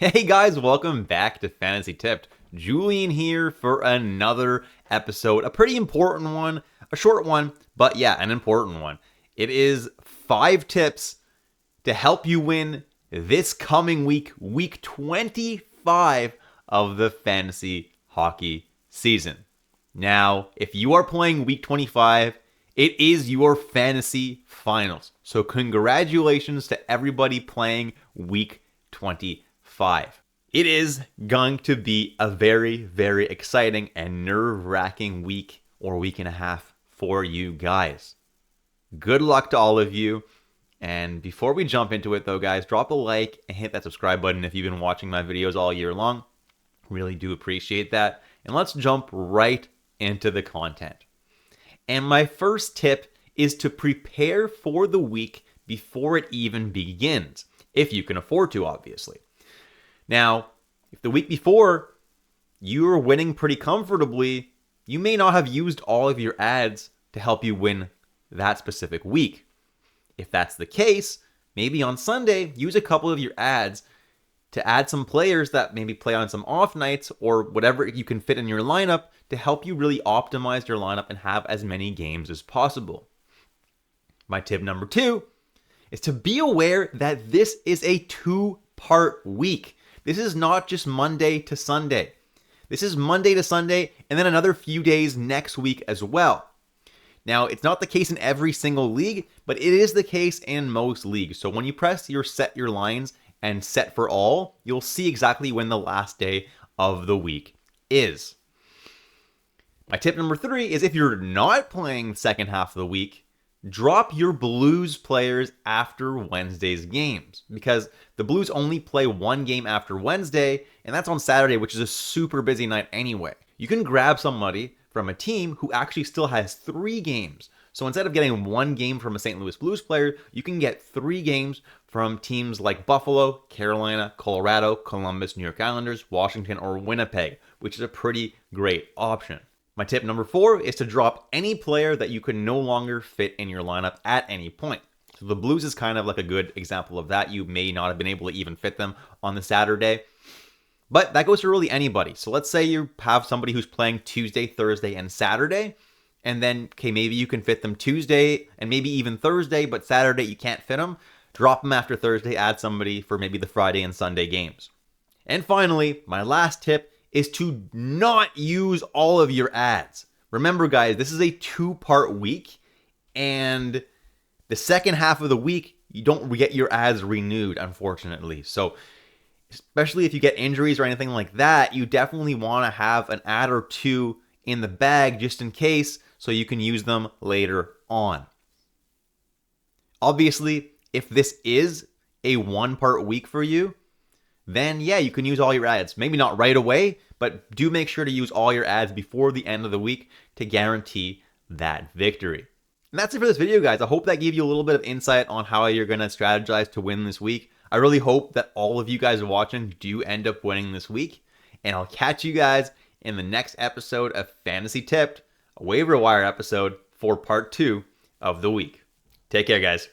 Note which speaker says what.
Speaker 1: Hey guys, welcome back to Fantasy Tipped. Julian here for another episode. A pretty important one, a short one, but yeah, an important one. It is 5 tips to help you win this coming week, week 25 of the fantasy hockey season. Now, if you are playing week 25, it is your fantasy finals. So congratulations to everybody playing week 25. It is going to be a very, very exciting and nerve-wracking week or week and a half for you guys. Good luck to all of you. And before we jump into it though, guys, drop a like and hit that subscribe button if you've been watching my videos all year long. Really do appreciate that. And let's jump right into the content. And my first tip is to prepare for the week before it even begins, if you can afford to, obviously. Now, if the week before you are winning pretty comfortably, you may not have used all of your ads to help you win that specific week. If that's the case, maybe on Sunday, use a couple of your ads to add some players that maybe play on some off nights or whatever you can fit in your lineup to help you really optimize your lineup and have as many games as possible. My tip number 2 is to be aware that this is a 2-part week. This is not just Monday to Sunday. This is Monday to Sunday and then another few days next week as well. Now, it's not the case in every single league, but it is the case in most leagues. So when you press your set your lines and set for all, you'll see exactly when the last day of the week is. My tip number 3 is if you're not playing the second half of the week, drop your Blues players after Wednesday's games, because the Blues only play one game after Wednesday, and that's on Saturday, which is a super busy night anyway. You can grab somebody from a team who actually still has 3 games. So instead of getting 1 game from a St. Louis Blues player, you can get 3 games from teams like Buffalo, Carolina, Colorado, Columbus, New York Islanders, Washington, or Winnipeg, which is a pretty great option. My tip number 4 is to drop any player that you can no longer fit in your lineup at any point. So the Blues is kind of like a good example of that. You may not have been able to even fit them on the Saturday, but that goes for really anybody. So let's say you have somebody who's playing Tuesday, Thursday, and Saturday, and then, okay, maybe you can fit them Tuesday and maybe even Thursday, but Saturday you can't fit them. Drop them after Thursday, add somebody for maybe the Friday and Sunday games. And finally, my last tip is to not use all of your ads. Remember, guys, this is a 2-part week, and the second half of the week, you don't get your ads renewed, unfortunately. So especially if you get injuries or anything like that, you definitely want to have an ad or 2 in the bag just in case, so you can use them later on. Obviously, if this is a 1-part week for you, then yeah, you can use all your ads. Maybe not right away, but do make sure to use all your ads before the end of the week to guarantee that victory. And that's it for this video, guys. I hope that gave you a little bit of insight on how you're going to strategize to win this week. I really hope that all of you guys watching do end up winning this week. And I'll catch you guys in the next episode of Fantasy Tipped, a waiver wire episode for part 2 of the week. Take care, guys.